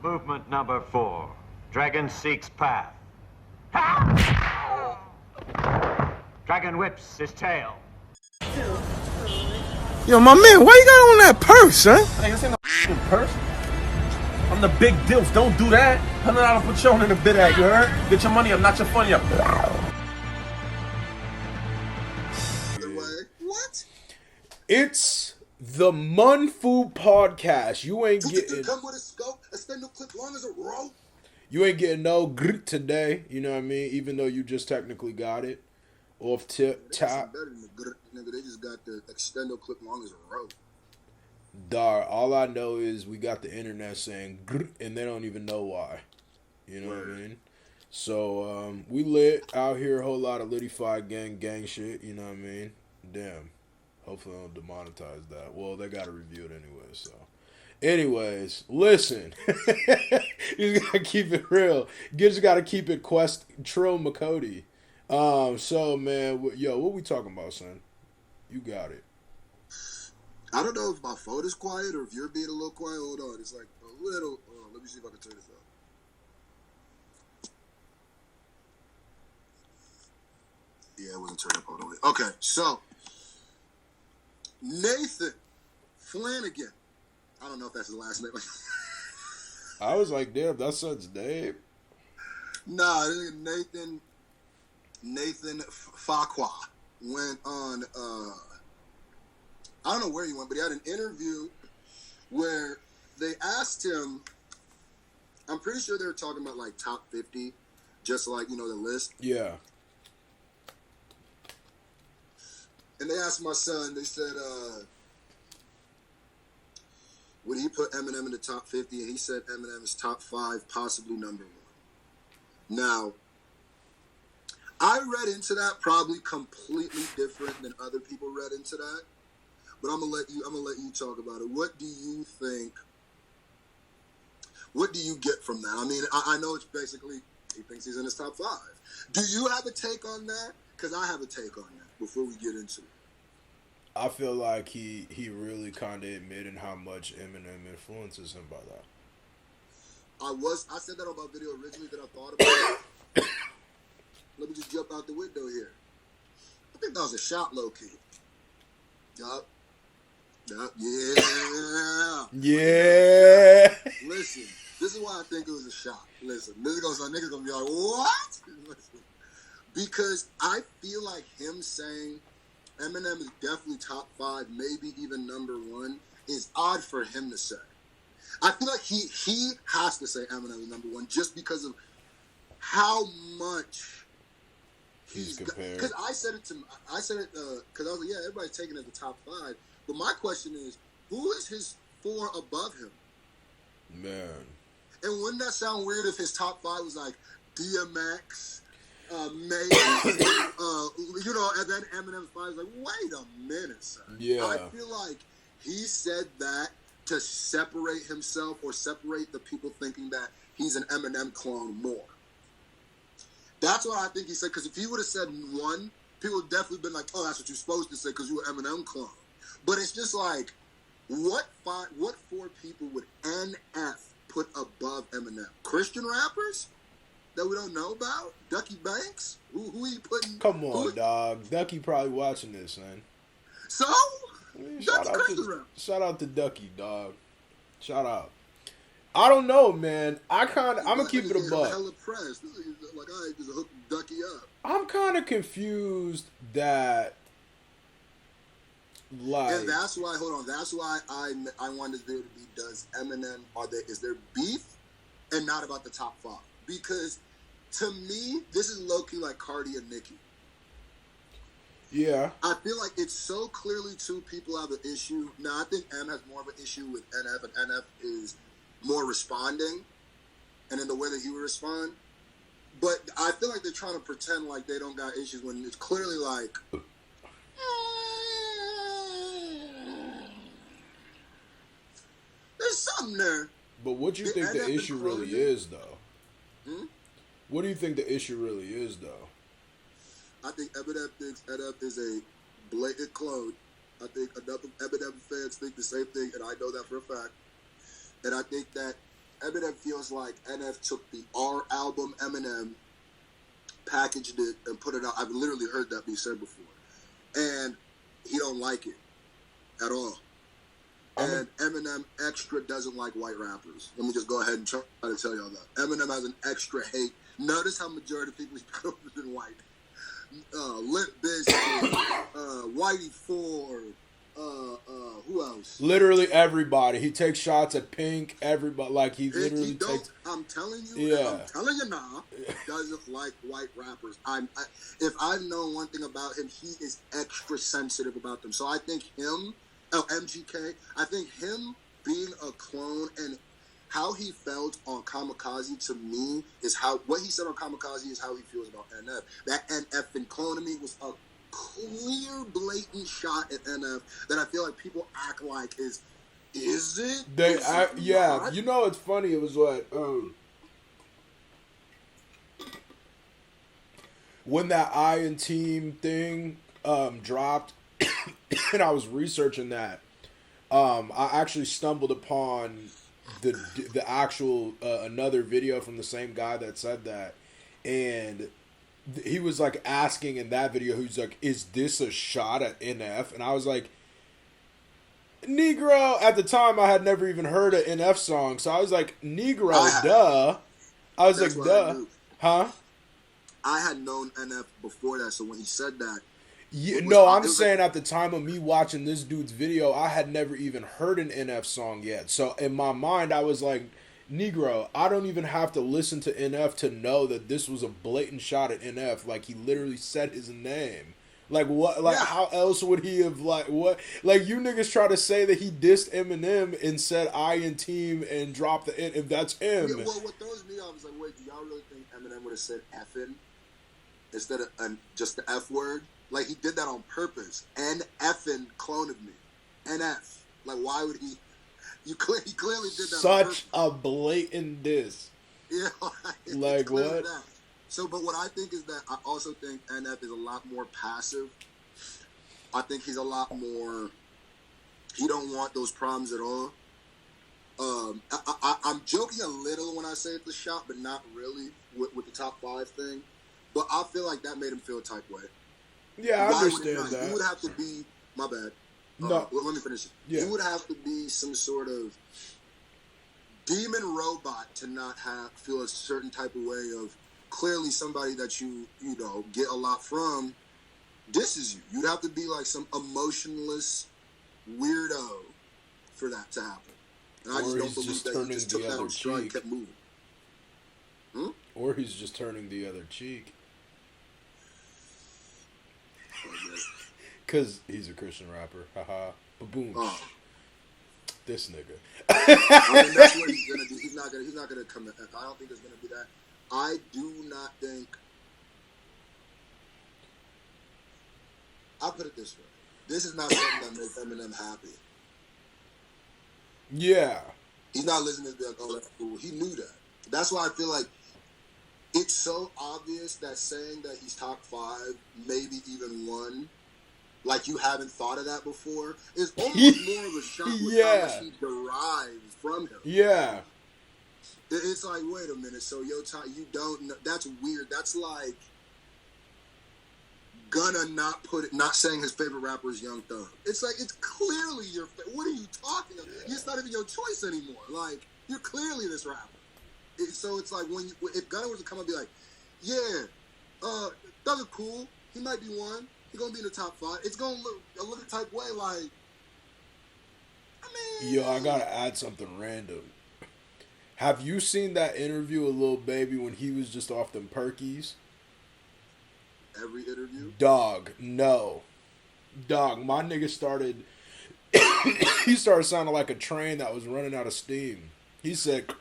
Movement number 4. Dragon seeks path. Dragon whips his tail. Yo, my man, why you got on that purse, son? Hey, this ain't no purse. I'm the big dilf. Don't do that. $100 Patron in the bid at, you heard? Get your money up, not your funny up. What? It's the Munfu podcast. You ain't getting. Come with a scope, a spindle clip long as a rope. You ain't getting no grit today. You know what I mean? Even though you just technically got it off tip top. Better than the grit, nigga. They just got the extendo clip long as a rope. Dar. All I know is we got the internet saying grit, and they don't even know why. You know what I mean? So we lit out here. A whole lot of Littified gang shit. You know what I mean? Damn. Hopefully they don't demonetize that. Well, they got to review it anyway, so. Anyways, listen. You just gotta keep it real. You just gotta keep it Trill McCody. So man, yo, what we talking about, son? You got it. I don't know if my phone is quiet or if you're being a little quiet. Hold on, it's like a little. Let me see if I can turn this up. Yeah, it wasn't turned up all the way. Okay, so Nathan Flanagan. I don't know if that's his last name. I was like, damn, that son's Dave. Nah, Nathan Farquhar went on, I don't know where he went, but he had an interview where they asked him, I'm pretty sure they were talking about like top 50, just like, you know, the list. Yeah. And they asked my son, they said, would he put Eminem in the top 50? And he said Eminem is top 5, possibly number 1. Now, I read into that probably completely different than other people read into that. But I'm gonna let you talk about it. What do you think? What do you get from that? I mean, I know it's basically he thinks he's in his top 5. Do you have a take on that? Because I have a take on that before we get into it. I feel like he really kind of admitted how much Eminem influences him by that. I said that on my video originally that I thought about it. Let me just jump out the window here. I think that was a shot, low key. Yup. Yeah. Yeah. Listen, this is why I think it was a shot. Listen, niggas gonna be like, what? Listen, because I feel like him saying Eminem is definitely top 5, maybe even number 1, is odd for him to say. I feel like he has to say Eminem is number 1 just because of how much he's compared. Because I said it because I was like, yeah, everybody's taking it at the top 5. But my question is, who is his 4 above him? Man. And wouldn't that sound weird if his top 5 was like DMX, Mace, you know, and then Eminem's 5 is like, wait a minute, son. Yeah. I feel like he said that to separate himself or separate the people thinking that he's an Eminem clone more. That's what I think he said, because if he would have said 1, people would definitely been like, oh, that's what you're supposed to say because you're an Eminem clone. But it's just like, what 4 people would NF put above Eminem? Christian rappers that we don't know about? Ducky Banks? Who he putting? Come on, dog. Ducky probably watching this, man. So? Shout out to Ducky, dog. Shout out. I don't know, man. I'm gonna keep it a buck. Hella pressed. Like, I just hook Ducky up. I'm kind of confused that. Like, and that's why. Hold on. That's why I wanted there to be. Does Eminem is there beef, and not about the top 5? Because to me, this is low key like Cardi and Nicki. Yeah. I feel like it's so clearly 2 people have an issue. Now I think M has more of an issue with NF, and NF is more responding, and in the way that he would respond. But I feel like they're trying to pretend like they don't got issues when it's clearly like. There's something there. But what do you think the issue really is, though? What do you think the issue really is, though? I think Eminem thinks NF is a blatant clone. I think enough of Eminem fans think the same thing, and I know that for a fact. And I think that Eminem feels like NF took the R album Eminem, packaged it, and put it out. I've literally heard that be said before. And he don't like it at all. And Eminem extra doesn't like white rappers. Let me just go ahead and try to tell y'all that. Eminem has an extra hate. Notice how majority of people he's been white. Limp Bizkit, Whitey Ford, who else? Literally everybody. He takes shots at Pink. Everybody, like he literally takes. I'm telling you, I'm telling you now, doesn't like white rappers. If I've known one thing about him, he is extra sensitive about them. So I think him, MGK, I think him being a clone and how he felt on Kamikaze to me is what he said on Kamikaze is how he feels about NF. That NF and cloning me was a clear, blatant shot at NF that I feel like people act like is it? Yeah. Not? You know, it's funny. It was what when that Iron Team thing dropped, and I was researching that. I actually stumbled upon the actual another video from the same guy that said that, and he was like asking in that video, who's like, is this a shot at NF? And I was like, Negro. At the time I had never even heard an NF song, so I was like, Negro, duh. I was like, duh. Huh? I had known NF before that, so when he said that, yeah, no, I'm saying at the time of me watching this dude's video, I had never even heard an NF song yet. So in my mind, I was like, Negro, I don't even have to listen to NF to know that this was a blatant shot at NF. Like, he literally said his name. Like, what? Like, how else would he have, like, what? Like, you niggas try to say that he dissed Eminem and said Iron Team and dropped the N, if that's him. Yeah, well, what throws me off is like, wait, do y'all really think Eminem would have said F'in instead of just the F word? Like, he did that on purpose. N-F-ing clone of me. NF. Like, why would he? He clearly did that. Such a blatant diss. Yeah. Like, what? That. So, but what I think is that I also think NF is a lot more passive. I think he's a lot more. He don't want those problems at all. I'm joking a little when I say it's a shot, but not really with the top 5 thing. But I feel like that made him feel a type way. Yeah, I understand that. You would have to be, my bad. No. Well, let me finish it. Yeah. You would have to be some sort of demon robot to not feel a certain type of way of clearly somebody that you know, get a lot from disses you. You'd have to be like some emotionless weirdo for that to happen. And I just don't believe that he just took that on stride and kept moving. Or he's just turning the other cheek. Because he's a Christian rapper. Haha. Ba-boom. Oh. This nigga. I mean, that's what he's gonna do. He's not gonna come. I don't think it's gonna be that. I do not think. I'll put it this way. This is not something that makes Eminem happy. Yeah. He's not listening to this, like, oh, that's cool. He knew that. That's why I feel like it's so obvious that saying that he's top 5, maybe even 1, like you haven't thought of that before, is almost more of a shot with how much he derives from him. Yeah. It's like, wait a minute, so you don't know, that's weird. That's like Gunna not saying his favorite rapper is Young Thug. It's like, it's clearly your what are you talking about? It's not even your choice anymore. Like, you're clearly this rapper. So it's like, if Gunna was to come and be like, yeah, Thug is cool, he might be 1, he's gonna be in the top 5, it's gonna look a little type way like, I mean, yo, I gotta add something random. Have you seen that interview of Lil Baby when he was just off them perkies? Every interview? Dog, no. Dog, my nigga started he started sounding like a train that was running out of steam. He said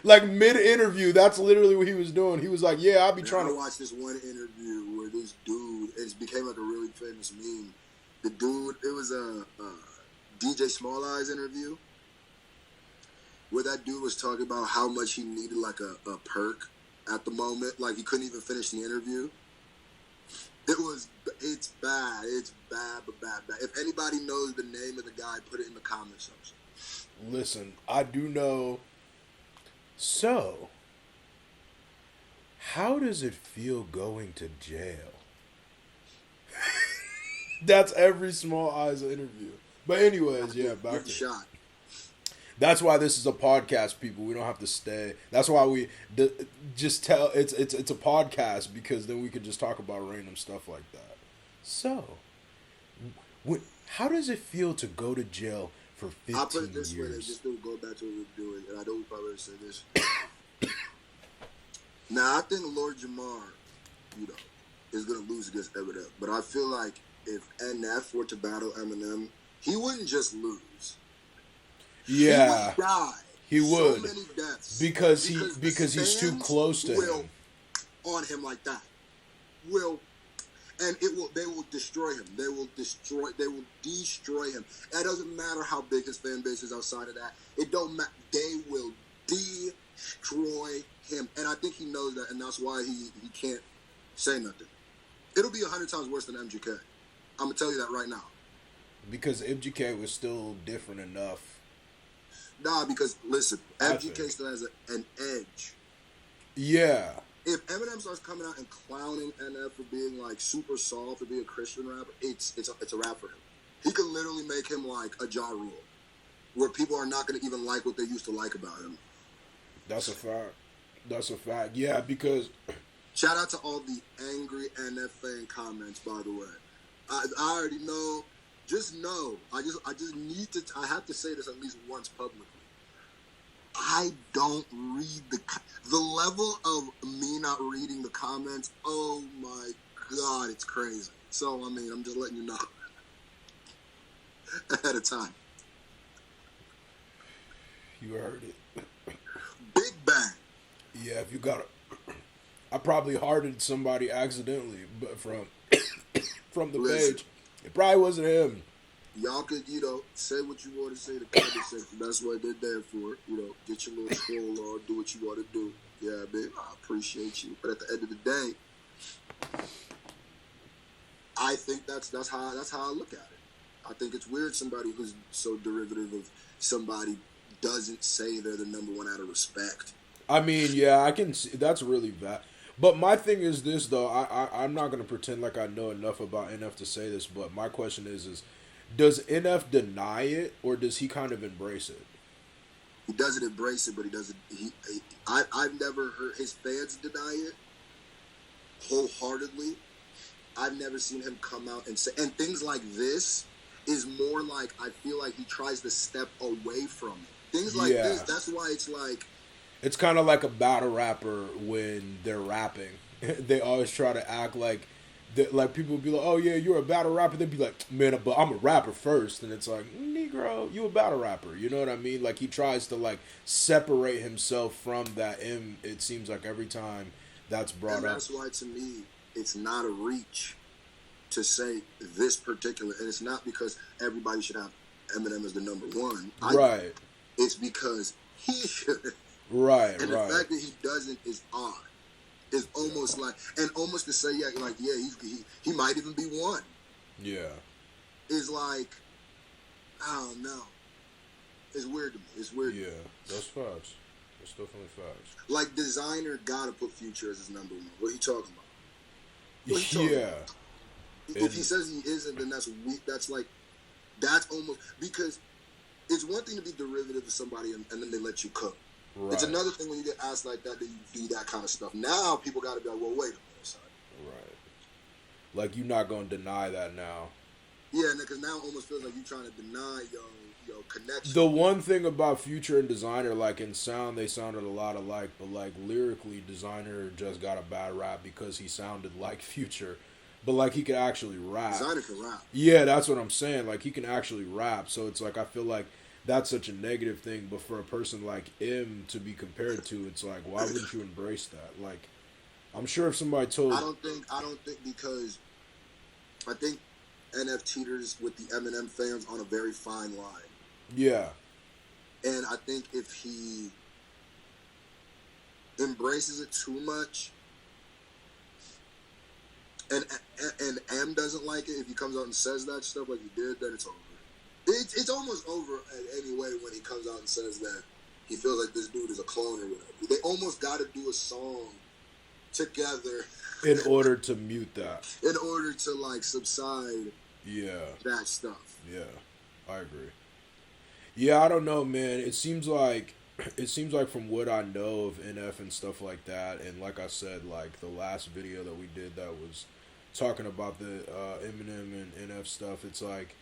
like mid-interview, that's literally what he was doing. He was like, yeah, I'll be trying to watch this one interview where this dude, it became like a really famous meme. The dude, it was a DJ Small Eyes interview where that dude was talking about how much he needed like a perk at the moment. Like, he couldn't even finish the interview. It's bad. It's bad, but bad. If anybody knows the name of the guy, put it in the comment section. Listen, I do know. So, how does it feel going to jail? That's every Small Eyes interview. But anyways, yeah, back to shot. That's why this is a podcast, people. We don't have to stay. That's why we just tell it's a podcast, because then we could just talk about random stuff like that. So, how does it feel to go to jail for 15 years? I'll put it this way, just to go back to what we're doing, and I know we probably already said this. Now, I think Lord Jamar, is going to lose against Eminem, but I feel like if NF were to battle Eminem, he wouldn't just lose. Yeah, he would die. He would. So many deaths because he's too close to him. On him like that. They will destroy him. They will destroy him. It doesn't matter how big his fan base is outside of that. It don't matter. They will destroy him. And I think he knows that, and that's why he can't say nothing. It'll be 100 times worse than MGK. I'm going to tell you that right now. Because MGK was still different enough. Nah, because, listen, MGK still has an edge. Yeah. If Eminem starts coming out and clowning NF for being, like, super soft, for being a Christian rapper, it's a rap for him. He could literally make him, like, a Ja Rule, where people are not going to even like what they used to like about him. That's a fact. Yeah, because... Shout out to all the angry NF fan comments, by the way. I already know. Just know. I have to say this at least once publicly. I don't read the level of me not reading the comments. Oh my God, it's crazy. So, I mean, I'm just letting you know ahead of time. You heard it. Big Bang. Yeah, if you got it. I probably hearted somebody accidentally, but from the page. It probably wasn't him. Y'all could, say what you want to say in the comment section. That's what they're there for. Get your little scroll on, do what you want to do. Yeah, babe, I appreciate you. But at the end of the day, I think that's how I look at it. I think it's weird somebody who's so derivative of somebody doesn't say they're the number one out of respect. I mean, yeah, I can see that's really bad. But my thing is this, though. I'm not going to pretend like I know enough about NF to say this, but my question is does NF deny it, or does he kind of embrace it? He doesn't embrace it, but he doesn't. I've never heard his fans deny it wholeheartedly. I've never seen him come out and say, and things like this is more like, I feel like he tries to step away from it. Things like this, that's why it's like, it's kind of like a battle rapper when they're rapping. They always try to act like people will be like, oh, yeah, you're a battle rapper. They'd be like, man, but I'm a rapper first. And it's like, Negro, you a battle rapper. You know what I mean? Like, he tries to, like, separate himself from that. And it seems like every time that's brought up. And that's why, to me, it's not a reach to say this particular. And it's not because everybody should have Eminem as the number one. Right. It's because he should. Right, and the fact that he doesn't is odd. It's almost like, and almost to say, he might even be one. Yeah. Is like, I don't know. It's weird to me. It's weird. Yeah, that's facts. That's definitely facts. Like, Designer gotta put Future as his number one. What are you talking about? If he says he isn't, then that's weak. That's almost, because it's one thing to be derivative of somebody and then they let you cook. Right. It's another thing when you get asked like that you do that kind of stuff. Now people got to be like, well, wait a minute, son. Right. Like, you're not going to deny that now. Yeah, because now it almost feels like you're trying to deny your connection. The one thing about Future and Designer, like, in sound, they sounded a lot alike, but, like, lyrically, Designer just got a bad rap because he sounded like Future. But, like, he could actually rap. Designer can rap. Yeah, that's what I'm saying. Like, he can actually rap. So it's like, I feel like that's such a negative thing, but for a person like him to be compared to, it's like, why wouldn't you embrace that? Like, I'm sure if somebody told... I don't think because I think NF teeters with the Eminem fans on a very fine line. Yeah. And I think if he embraces it too much, and M doesn't like it, if he comes out and says that stuff like he did, then it's over. It's almost over anyway when he comes out and says that he feels like this dude is a clone or whatever. They almost got to do a song together in order to mute that. In order to like subside. Yeah. That stuff. Yeah, I agree. Yeah, I don't know, man. It seems like from what I know of NF and stuff like that, and like I said, like the last video that we did that was talking about the Eminem and NF stuff, it's like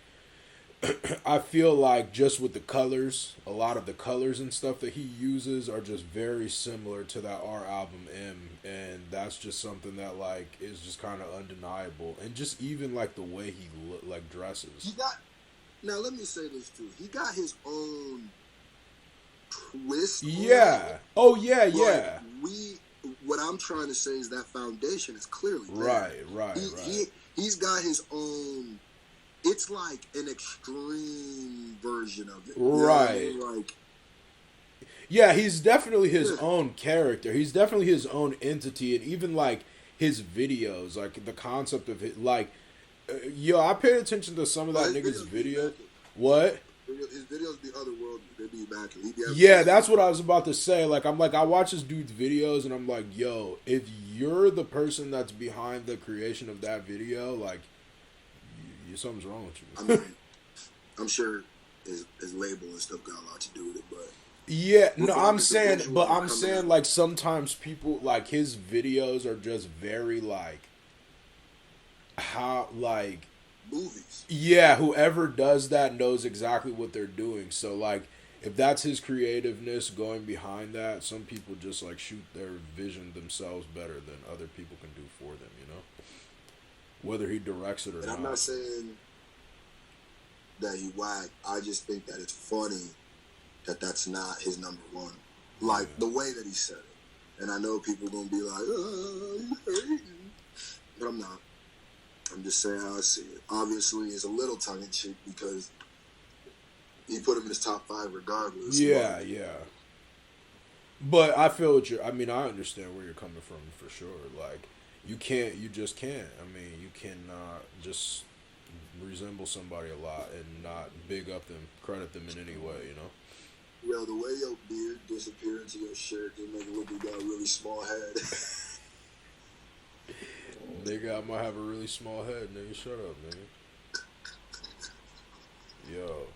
I feel like just with the colors, a lot of the colors and stuff that he uses are just very similar to that R album M, and that's just something that like is just kind of undeniable, and just even like the way he like dresses. Now let me say this too. He got his own twist. Yeah. Oh yeah, yeah. What I'm trying to say is that foundation is clearly there. Right. He's got his own. It's like an extreme version of it. Right. You know, like. Yeah, he's definitely his own character. He's definitely his own entity, and even like his videos, like the concept of it, like. Yo, I paid attention to some of that nigga's video. What? His videos be otherworldly. They be back. Yeah, that's what I was about to say. Like, I watch this dude's videos, and I'm like, yo, if you're the person that's behind the creation of that video, like, something's wrong with you. I mean, I'm sure his label and stuff got a lot to do with it, but. Yeah, no, I'm saying, like, sometimes people, like, his videos are just very, like, how like movies. Yeah, whoever does that knows exactly what they're doing. So like if that's his creativeness going behind that, some people just like shoot their vision themselves better than other people can do for them, you know? Whether he directs it or not. I'm not saying that he whack. I just think that it's funny that that's not his number one. Like the way that he said it. And I know people gonna be like, you hating. But I'm not. I'm just saying how I see it. Obviously, it's a little tongue-in-cheek because he put him in his top 5 regardless. Yeah. But I feel what I understand where you're coming from for sure. Like, you just can't. I mean, you cannot just resemble somebody a lot and not big up them, credit them in any way, you know? Yo, the way your beard disappeared into your shirt just make it look like you got a really small head. Nigga, I might have a really small head, nigga. Shut up, nigga. Yo,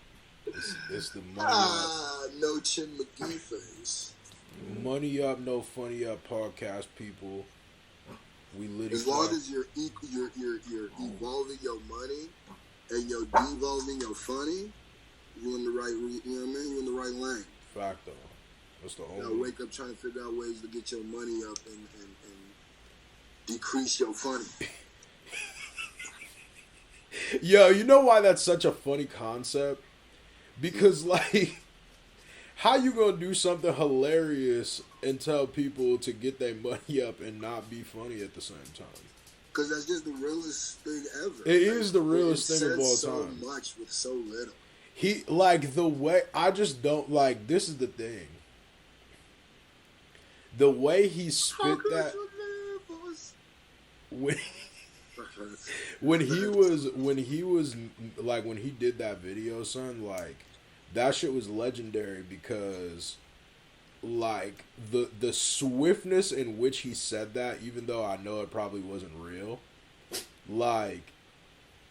it's the money up. No Chin McGee face. Money up, no funny up podcast, people. We literally. As long as you're evolving your money and you're devolving your funny, you in the right. You know what I mean? You in the right lane. Fact though. That's the only. You gotta wake up trying to figure out ways to get your money up and decrease your funny. Yo, you know why that's such a funny concept? Because, like, how you gonna do something hilarious and tell people to get their money up and not be funny at the same time? Because that's just the realest thing ever. It is the realest thing of all time. So much with so little. He, like, the way, I just don't, like, this is the thing. The way he spit that... When he did that video, son, like that shit was legendary because like the swiftness in which he said that, even though I know it probably wasn't real, like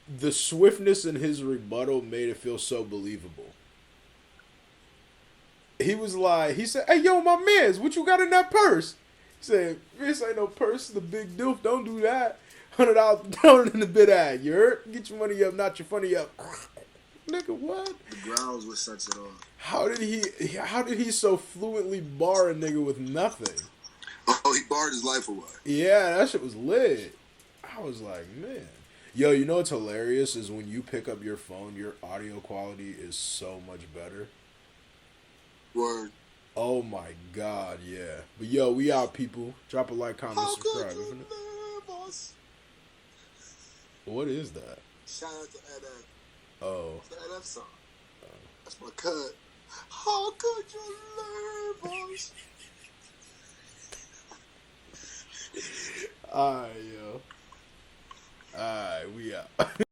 the swiftness in his rebuttal made it feel so believable. He was like, he said, "Hey yo, my mans, what you got in that purse?" He said, "This ain't no purse, the big dilf, don't do that. $100 down in the bid ad, you heard? Get your money up, not your funny up." Nigga, what? The growls was such it on. How did he so fluently bar a nigga with nothing? Oh, he barred his life away. Yeah, that shit was lit. I was like, man. Yo, you know what's hilarious is when you pick up your phone, your audio quality is so much better. Word. Oh my god, yeah. But yo, we out, people. Drop a like, comment, subscribe. Could you leave us? What is that? Shout out to NF. Oh. It's the NF song. That's my cut. How could you leave us? Alright, yo. Alright, we out.